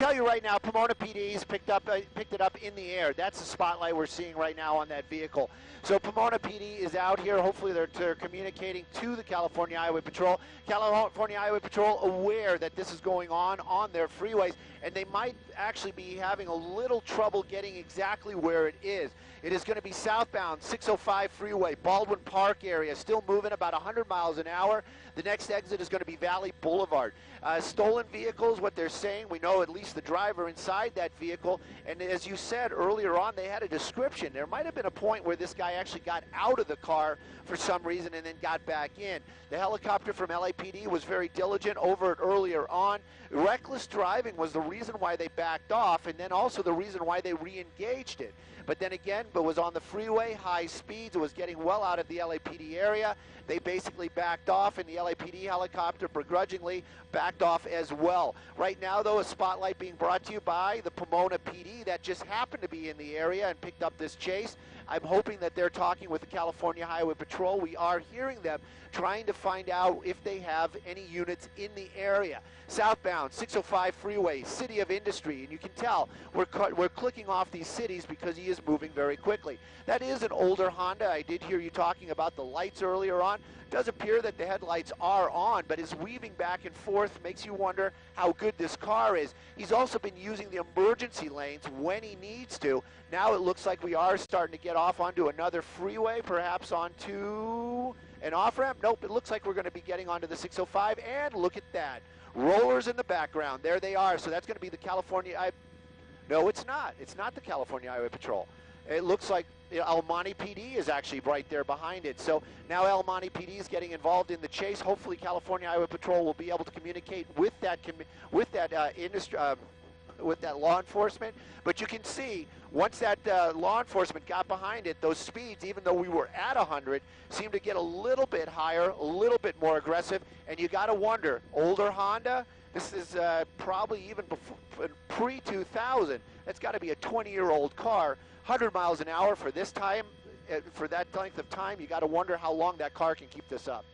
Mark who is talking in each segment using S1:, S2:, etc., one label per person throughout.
S1: tell you right now, Pomona PD's picked it up in the air. That's the spotlight we're seeing right now on that vehicle. So Pomona PD is out here. Hopefully they're communicating to the California Highway Patrol. California Highway Patrol aware that this is going on their freeways, and they might actually be having a little trouble getting exactly where it is. It is going to be southbound 605 freeway, Baldwin Park area, still moving about 100 miles an hour. The next exit is going to be Valley Boulevard. Stolen vehicles, what they're saying, we know at least the driver inside that vehicle, and as you said earlier on, they had a description. There might have been a point where this guy actually got out of the car for some reason and then got back in. The helicopter from LAPD was very diligent over it earlier on. Reckless driving was the reason why they backed off, and then also the reason why they re-engaged it. But then again, it was on the freeway, high speeds, it was getting well out of the LAPD area. They basically backed off, and the LAPD helicopter begrudgingly backed off as well. Right now, though, a spotlight being brought to you by the Pomona PD that just happened to be in the area and picked up this chase. I'm hoping that they're talking with the California Highway Patrol. We are hearing them trying to find out if they have any units in the area. Southbound 605 freeway, City of Industry, and you can tell we're clicking off these cities because he is moving very quickly. That is an older Honda. I did hear you talking about the lights earlier on. It does appear that the headlights are on, but is weaving back and forth, makes you wonder how good this car is. He's also been using the emergency lanes when he needs to. Now it looks like we are starting to get off onto another freeway, perhaps onto an off-ramp. Nope, it looks like we're going to be getting onto the 605, and look at that. Rollers in the background. There they are. So that's going to be the California... No, it's not. It's not the California Highway Patrol. It looks like El Monte PD is actually right there behind it. So now El Monte PD is getting involved in the chase. Hopefully California Highway Patrol will be able to communicate with that law enforcement. But you can see, once that law enforcement got behind it, those speeds, even though we were at 100, seemed to get a little bit higher, a little bit more aggressive. And you got to wonder, older Honda, this is probably even pre-2000. That's got to be a 20-year-old car. 100 miles an hour for this time, for that length of time, you got to wonder how long that car can keep this up.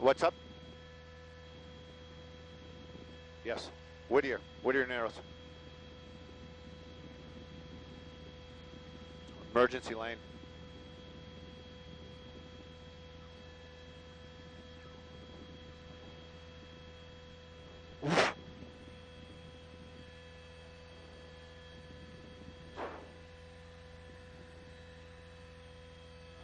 S1: What's up? Yes. Whittier Narrows. Emergency lane.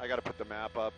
S1: I got to put the map up.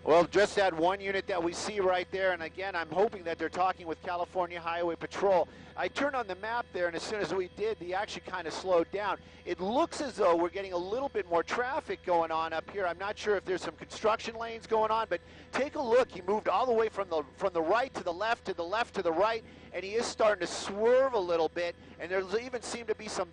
S1: Well, just that one unit that we see right there, and again, I'm hoping that they're talking with California Highway Patrol. I turned on the map there, and as soon as we did, the action kind of slowed down. It looks as though we're getting a little bit more traffic going on up here. I'm not sure if there's some construction lanes going on, but take a look. He moved all the way from the right to the left, to the left to the right, and he is starting to swerve a little bit, and there's even seem to be some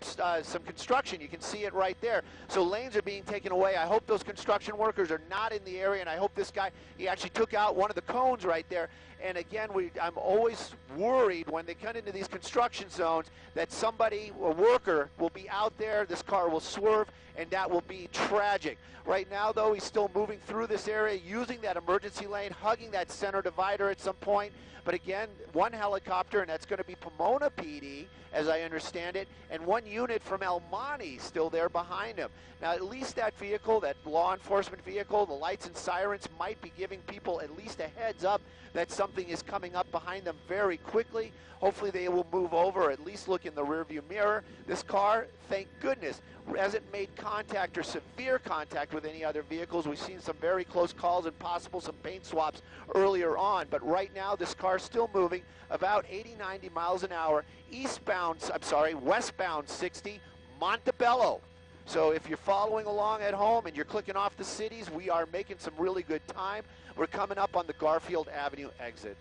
S1: construction. You can see it right there. So lanes are being taken away. I hope those construction workers are not in the area, and I hope this guy, he actually took out one of the cones right there. And again, I'm always worried when they come into these construction zones that somebody, a worker, will be out there, this car will swerve, and that will be tragic. Right now, though, he's still moving through this area, using that emergency lane, hugging that center divider at some point. But again, one helicopter, and that's going to be Pomona PD, as I understand it, and one unit from El Monte still there behind him. Now, at least that vehicle, that law enforcement vehicle, the lights and sirens might be giving people at least a heads up that something is coming up behind them very quickly. Hopefully they will move over, or at least look in the rearview mirror. This car, thank goodness, hasn't made contact or severe contact with any other vehicles. We've seen some very close calls and possible some paint swaps earlier on, but right now this car is still moving about 80, 90 miles an hour, westbound 60, Montebello. So if you're following along at home and you're clicking off the cities, we are making some really good time. We're coming up on the Garfield Avenue exit.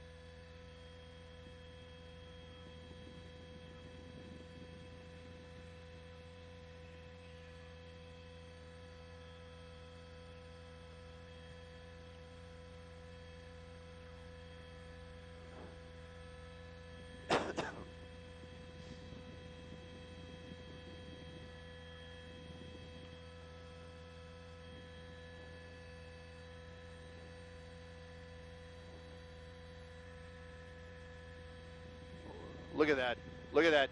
S1: Look at that. Look at that.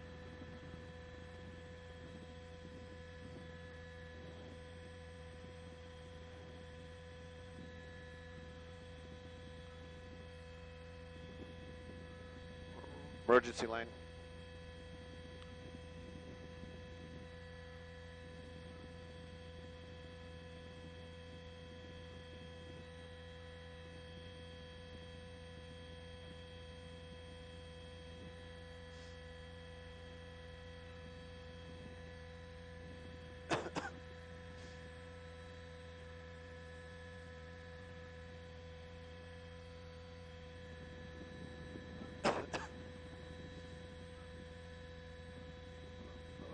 S1: Emergency lane.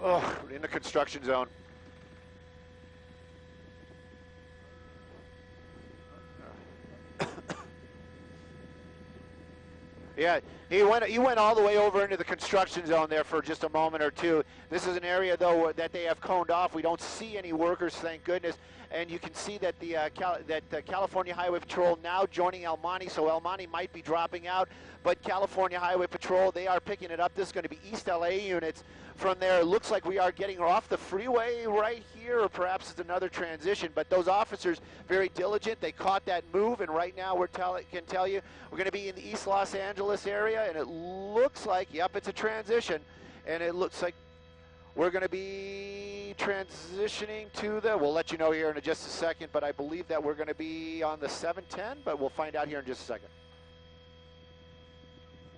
S1: Oh, we're in the construction zone. Yeah, he went all the way over into the construction zone there for just a moment or two. This is an area, though, that they have coned off. We don't see any workers, thank goodness. And you can see that the California Highway Patrol now joining El Monte, so El Monte might be dropping out. But California Highway Patrol, they are picking it up. This is going to be East LA units. From there, it looks like we are getting off the freeway right here, or perhaps it's another transition. But those officers, very diligent. They caught that move, and right now can tell you we're going to be in the East Los Angeles area, and it looks like, yep, it's a transition, and it looks like we're going to be transitioning to we'll let you know here in just a second, but I believe that we're going to be on the 710, but we'll find out here in just a second.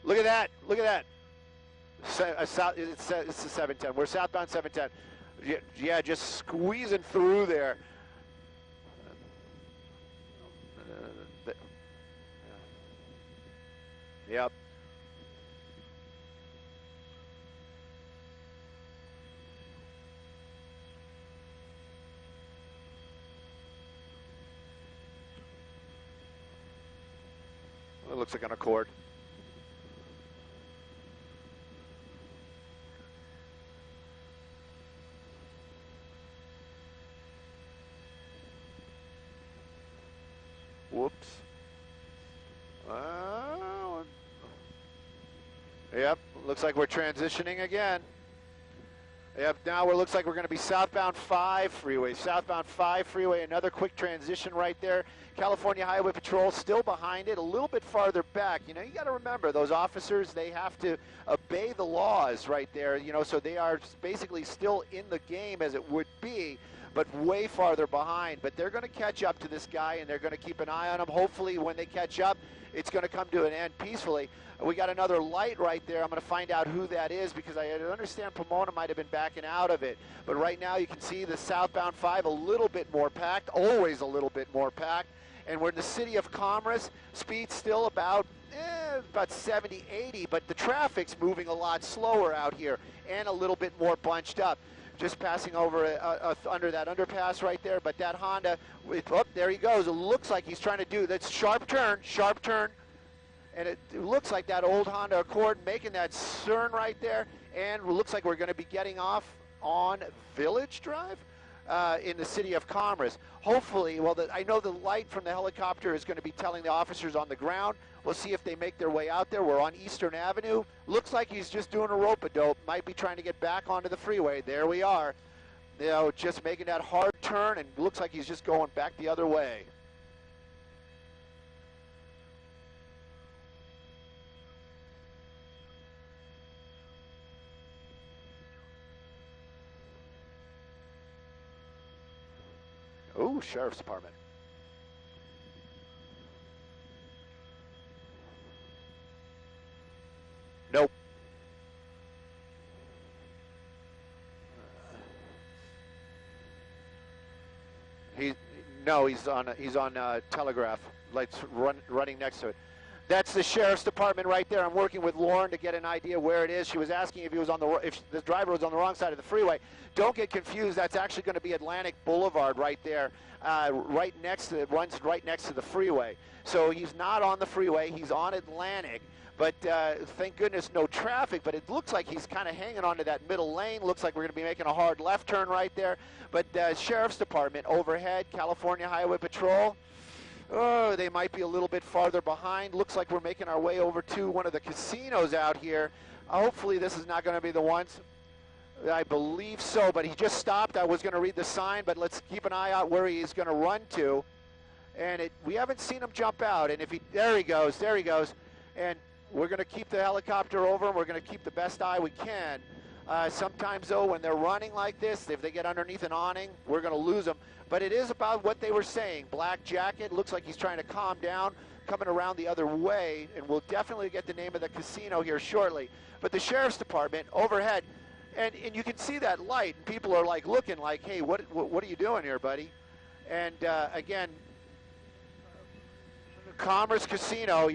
S1: Look at that. Look at that. It's the 710. We're southbound 710. Yeah, just squeezing through there. Yep. It looks like an Accord. Whoops. Yep, looks like we're transitioning again. Yep, now it looks like we're going to be southbound 5 freeway. Southbound 5 freeway, another quick transition right there. California Highway Patrol still behind it, a little bit farther back. You know, you got to remember, those officers, they have to obey the laws right there, you know, so they are basically still in the game as it would be, but way farther behind. But they're going to catch up to this guy, and they're going to keep an eye on him. Hopefully, when they catch up, it's going to come to an end peacefully. We got another light right there. I'm going to find out who that is, because I understand Pomona might have been backing out of it. But right now you can see the southbound 5 a little bit more packed, always a little bit more packed. And we're in the city of Commerce. Speed still about 70, 80, but the traffic's moving a lot slower out here and a little bit more bunched up. Just passing over under that underpass right there, but that Honda, there he goes. It looks like he's trying to do that sharp turn, and it looks like that old Honda Accord making that turn right there, and it looks like we're going to be getting off on Village Drive in the city of Commerce. Hopefully, well, I know the light from the helicopter is going to be telling the officers on the ground. We'll see if they make their way out there. We're on Eastern Avenue. Looks like he's just doing a rope-a-dope. Might be trying to get back onto the freeway. There we are. You know, just making that hard turn, and looks like he's just going back the other way. Ooh, Sheriff's Department. Nope. He's on Telegraph. Lights running next to it. That's the Sheriff's Department right there. I'm working with Lauren to get an idea where it is. She was asking if the driver was on the wrong side of the freeway. Don't get confused. That's actually going to be Atlantic Boulevard right there, right next to runs right next to the freeway. So he's not on the freeway. He's on Atlantic. But thank goodness no traffic, but it looks like he's kind of hanging onto that middle lane. Looks like we're going to be making a hard left turn right there. But Sheriff's Department overhead, California Highway Patrol. Oh, they might be a little bit farther behind. Looks like we're making our way over to one of the casinos out here. Hopefully this is not going to be the ones. I believe so, but he just stopped. I was going to read the sign, but let's keep an eye out where he's going to run to. And we haven't seen him jump out. And there he goes. And we're going to keep the helicopter over him. We're going to keep the best eye we can. Sometimes, though, when they're running like this, if they get underneath an awning, we're going to lose them. But it is about what they were saying. Black jacket, looks like he's trying to calm down, coming around the other way, and we'll definitely get the name of the casino here shortly. But the Sheriff's Department overhead, and you can see that light, and people are like looking like, hey, what are you doing here, buddy? And again, Commerce Casino,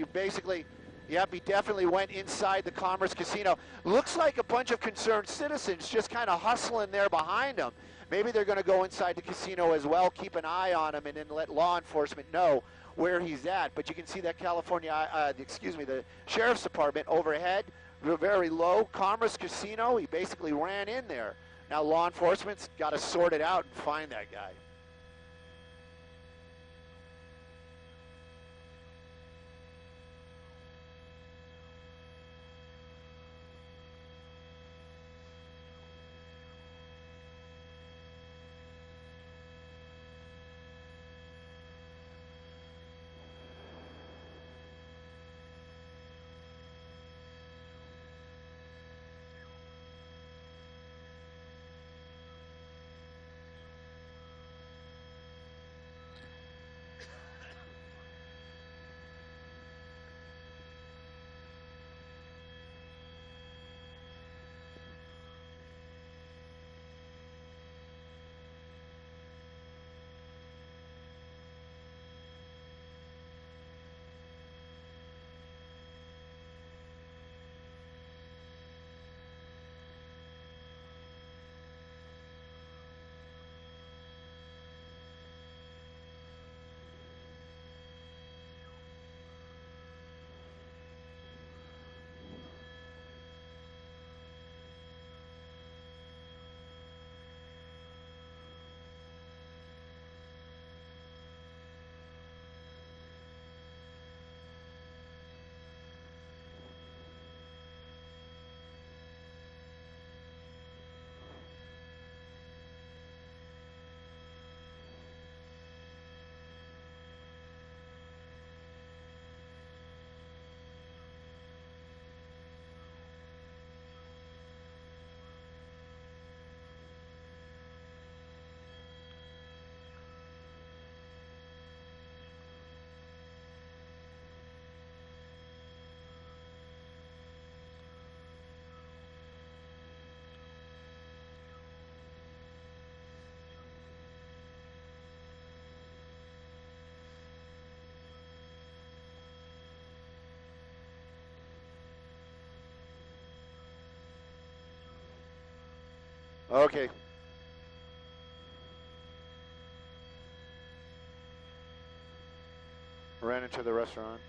S1: Yep, he definitely went inside the Commerce Casino. Looks like a bunch of concerned citizens just kind of hustling there behind him. Maybe they're going to go inside the casino as well, keep an eye on him, and then let law enforcement know where he's at. But you can see that the Sheriff's Department overhead, very low. Commerce Casino, he basically ran in there. Now law enforcement's got to sort it out and find that guy. Okay. Ran into the restaurant.